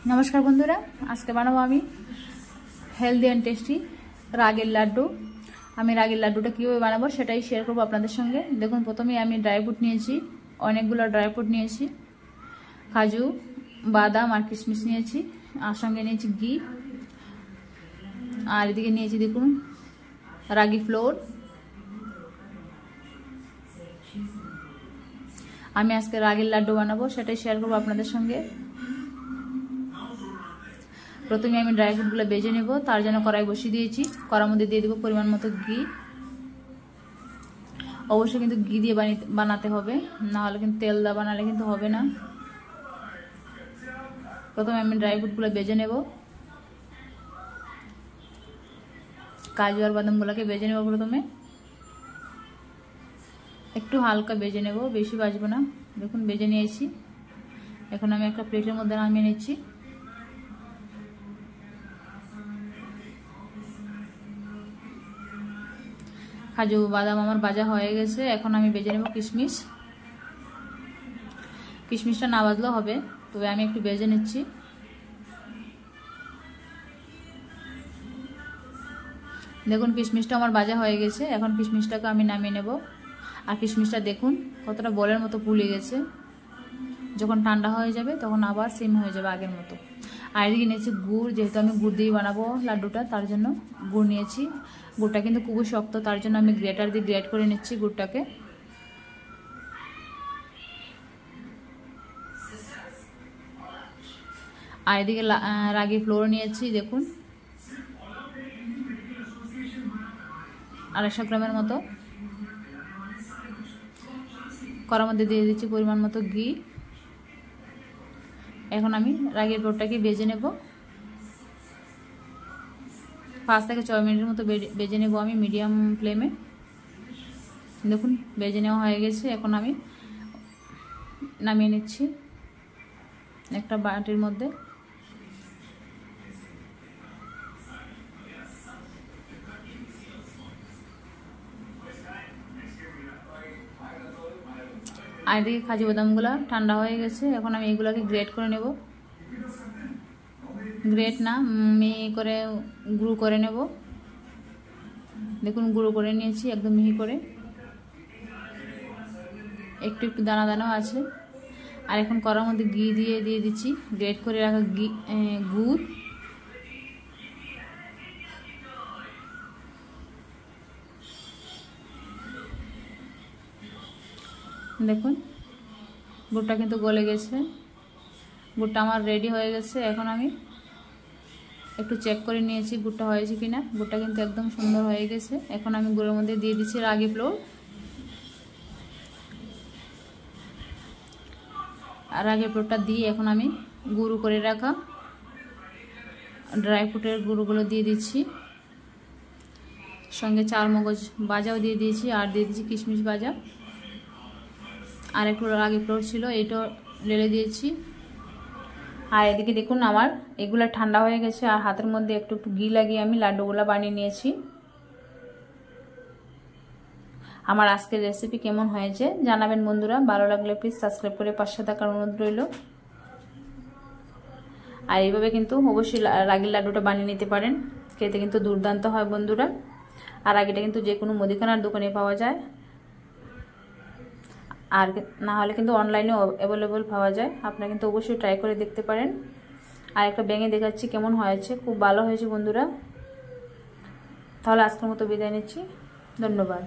नमस्कार बंधुरा आज के बनाबो आमी हेल्दी एंड टेस्टी रागेर लाड्डू। आमी रागेर लाड्डूटा किभाबे बानाबो सेटाई शेयर करबो आपनादेर संगे। देखुन प्रथमेई आमी ड्राई फ्रूट नियेछि, अनेकगुलो ड्राई फ्रूट नियेछि, काजू बादाम और किशमिश नियेछि, आर संगे नियेछि घी, और एदिके नियेछि देखुन रागी फ्लोर। आमी आजके रागेर लाड्डू बानाबो सेटाई शेयर करबो आपनादेर संगे। प्रथमे आमी ड्राई फ्रूटगुलो बेजे नेब, तार जन्य कड़ाई बसिए दिएछि, कड़ार मধ্যে দিয়ে দেব পরিমাণ মতো ঘি। অবশ্যই কিন্তু ঘি দিয়ে বানাতে হবে, না হলে কিন্তু তেল দা বানালে কিন্তু হবে না। প্রথমে আমি ড্রাই ফ্রুটগুলো বেজে নেব, কাজু আর বাদামগুলোকে বেজে নেব। প্রথমে একটু হালকা বেজে নেব, বেশি ভাজবো না। দেখুন বেজে নিয়েছি, এখন আমি একটা প্লেটের মধ্যে নামিয়ে নিচ্ছি। काजू बादाम आमार भाजा हो गेছে, এখন আমি বেজে নেব কিশমিশ। কিশমিশটা না ভাজলেও হবে, তবে আমি একটু বেজে নিচ্ছি। দেখুন কিশমিশটা আমার ভাজা হয়ে গেছে, এখন কিশমিশটাকে আমি নামিয়ে নেব। আর কিশমিশটা দেখুন কতটা বলের মতো ফুলে গেছে, যখন ঠান্ডা হয়ে যাবে তখন আবার সেম হয়ে যাবে আগের মতো। আর এদিকে নিয়েছি গুড়, যেহেতু আমি গুড় দিয়ে বানাবো লাড্ডুটা তার জন্য গুড় নিয়েছি। গুড়টা কিন্তু খুবই শক্ত, তার জন্য আমি গ্রেটার দিয়ে গ্রেট করে নিচ্ছি গুড়টাকে। আর এদিকে রাগি ফ্লোর নিয়েছি, দেখুন 250 গ্রামের মতো। কড়ার মধ্যে দিয়ে দিচ্ছি পরিমাণ মতো ঘি। এখন আমি রাগের ফ্লোরটাকে বেজে নেব, 5 থেকে 6 মিনিটের মতো বেজে নেব আমি মিডিয়াম ফ্লেমে। দেখুন বেজে নেওয়া হয়ে গেছে, এখন আমি নামিয়ে নিচ্ছি একটা বাটির মধ্যে। আর এদিকে কাজু বাদামগুলো ঠান্ডা হয়ে গেছে, এখন আমি এগুলোকে গ্রেট করে নেব। গ্রেট না, মিহি করে গুঁড়ো করে নেব। দেখুন গুঁড়ো করে নিয়েছি একদম মিহি করে, একটু একটু দানা দানাও আছে। আর এখন কড়ার মধ্যে ঘি দিয়ে দিচ্ছি গ্রেট করে রাখা গুড়। দেখুন গুড়টা কিন্তু গলে গেছে, গুড়টা আমার রেডি হয়ে গেছে। এখন আমি একটু চেক করে নিয়েছি গুড়টা হয়েছে কিনা, গুড়টা কিন্তু একদম সুন্দর হয়ে গেছে। এখন আমি গুড়ের মধ্যে দিয়ে দিচ্ছি রাগি ফ্লোর। আর রাগি ফ্লোরটা দিয়ে এখন আমি গুঁড়ো করে রাখা ড্রাই ফ্রুটের গুঁড়োগুলো দিয়ে দিচ্ছি, সঙ্গে চারমগজ ভাজাও দিয়ে দিয়েছি, আর দিয়ে দিচ্ছি কিশমিশ ভাজা। আর একটু রাগি ফ্লোর ছিল, এইটা ঢেলে দিয়েছি। আর এদিকে দেখুন আমার এগুলা ঠান্ডা হয়ে গেছে, আর হাতের মধ্যে একটু একটু ঘি লাগিয়ে আমি লাড্ডুগুলা বানিয়ে নিয়েছি। আমার আজকের রেসিপি কেমন হয়েছে জানাবেন বন্ধুরা। ভালো লাগলে প্লিজ সাবস্ক্রাইব করে পাশে থাকার অনুরোধ রইল। আর এইভাবে কিন্তু অবশ্যই রাগির লাড্ডুটা বানিয়ে নিতে পারেন, খেতে কিন্তু দুর্দান্ত হয় বন্ধুরা। আর রাগিটা কিন্তু যে কোনো মুদিখানার দোকানে পাওয়া যায়, আর না হলে কিন্তু অনলাইনেও অ্যাভেলেবল পাওয়া যায়। আপনারা কিন্তু অবশ্যই ট্রাই করে দেখতে পারেন। আর একটা ভেঙে দেখাচ্ছি কেমন হয়েছে, খুব ভালো হয়েছে বন্ধুরা। তাহলে আজকের মতো বিদায় নিচ্ছি, ধন্যবাদ।